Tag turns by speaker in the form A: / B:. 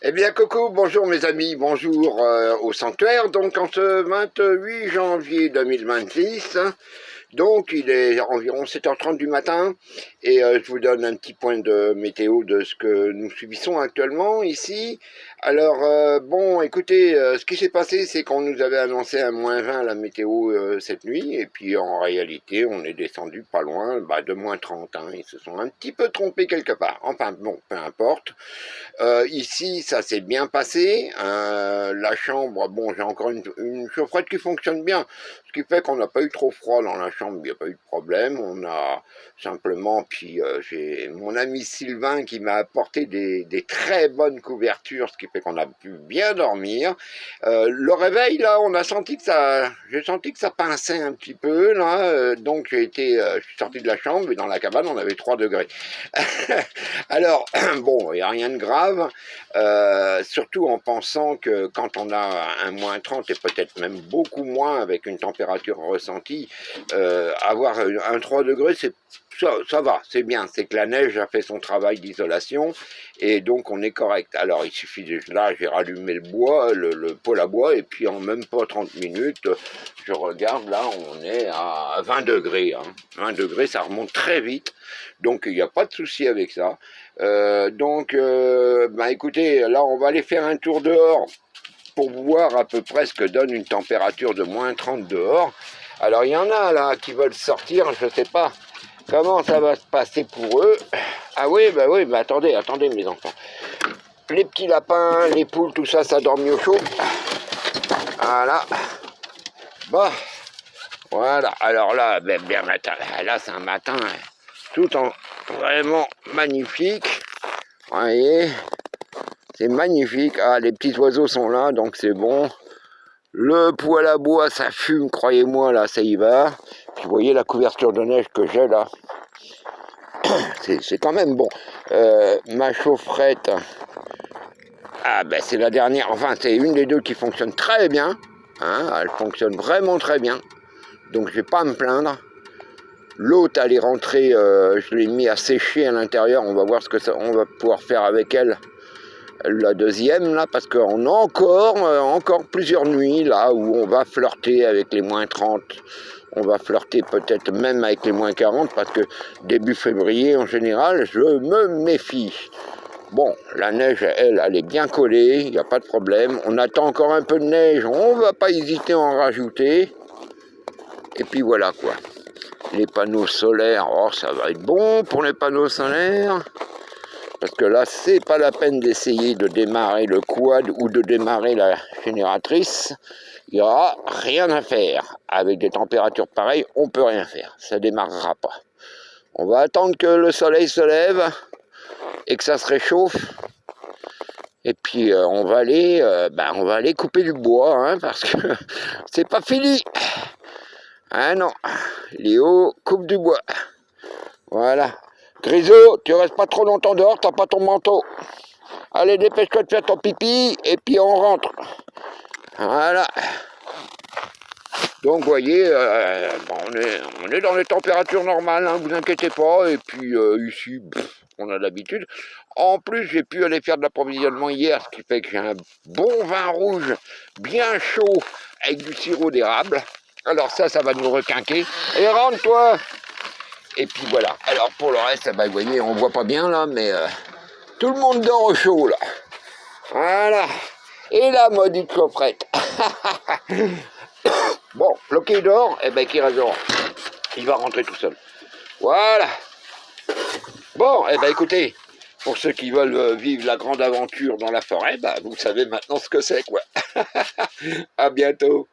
A: Eh bien, coucou, bonjour mes amis, bonjour au sanctuaire. Donc, en ce 28 janvier 2026, donc il est environ 7h30 du matin et je vous donne un petit point de météo de ce que nous subissons actuellement ici. Alors, bon, écoutez, ce qui s'est passé, c'est qu'on nous avait annoncé un -20 à la météo cette nuit, et puis en réalité, on est descendu pas loin de -30. Hein. Ils se sont un petit peu trompés quelque part. Enfin, bon, peu importe. Ici, ça s'est bien passé. La chambre, bon, j'ai encore une chaufferette qui fonctionne bien, ce qui fait qu'on n'a pas eu trop froid dans la chambre, il n'y a pas eu de problème. On a simplement, puis j'ai mon ami Sylvain qui m'a apporté des très bonnes couvertures, ce qui fait qu'on a pu bien dormir. Le réveil, là, j'ai senti que ça pinçait un petit peu, là, donc je suis sorti de la chambre, et dans la cabane, on avait 3 degrés. Alors, bon, il n'y a rien de grave, surtout en pensant que quand on a un -30 et peut-être même beaucoup moins avec une température ressentie, avoir un 3 degrés, ça va, c'est bien, c'est que la neige a fait son travail d'isolation et donc on est correct. Alors il suffit là, j'ai rallumé le bois, le poêle à bois, et puis en même pas 30 minutes, je regarde, là on est à 20 degrés. Hein. 20 degrés, ça remonte très vite, donc il n'y a pas de souci avec ça. Écoutez, là on va aller faire un tour dehors pour voir à peu près ce que donne une température de -30 dehors. Alors il y en a là qui veulent sortir, je ne sais pas comment ça va se passer pour eux. Ah oui, attendez mes enfants. Les petits lapins, les poules, tout ça, ça dort mieux au chaud. Voilà. Bon, voilà. Alors là, bien matin. Là c'est un matin tout en vraiment magnifique. Vous voyez, c'est magnifique. Ah, les petits oiseaux sont là, donc c'est bon. Le poêle à bois, ça fume, croyez-moi, là, ça y va. Puis vous voyez la couverture de neige que j'ai là. C'est quand même bon. Ma chaufferette, c'est la dernière, enfin c'est une des deux qui fonctionne très bien. Hein, elle fonctionne vraiment très bien. Donc je vais pas à me plaindre. L'autre, elle est rentrée, je l'ai mis à sécher à l'intérieur. On va voir ce que on va pouvoir faire avec elle. La deuxième là, parce qu'on a encore plusieurs nuits là où on va flirter avec les -30, on va flirter peut-être même avec les -40, parce que début février en général je me méfie. Bon, la neige elle est bien collée, il n'y a pas de problème, on attend encore un peu de neige, on va pas hésiter à en rajouter, et puis voilà quoi. Les panneaux solaires, oh ça va être bon pour les panneaux solaires. Parce que là, c'est pas la peine d'essayer de démarrer le quad ou de démarrer la génératrice. Il n'y aura rien à faire. Avec des températures pareilles, on peut rien faire. Ça démarrera pas. On va attendre que le soleil se lève et que ça se réchauffe. Et puis on va aller couper du bois, hein, parce que c'est pas fini. Ah non, Léo coupe du bois. Voilà. Grisou, tu restes pas trop longtemps dehors, t'as pas ton manteau. Allez, dépêche-toi de faire ton pipi, et puis on rentre. Voilà. Donc, vous voyez, on est dans les températures normales, hein, vous inquiétez pas. Et puis, ici, on a l'habitude. En plus, j'ai pu aller faire de l'approvisionnement hier, ce qui fait que j'ai un bon vin rouge, bien chaud, avec du sirop d'érable. Alors ça va nous requinquer. Et rentre-toi. Et puis voilà. Alors pour le reste, vous voyez, on voit pas bien là, mais tout le monde dort au chaud là. Voilà. Et la maudite chaufferette. Bon, bloqué dort, qui reste dehors. Il va rentrer tout seul. Voilà. Bon, écoutez, pour ceux qui veulent vivre la grande aventure dans la forêt, vous savez maintenant ce que c'est, quoi. À bientôt.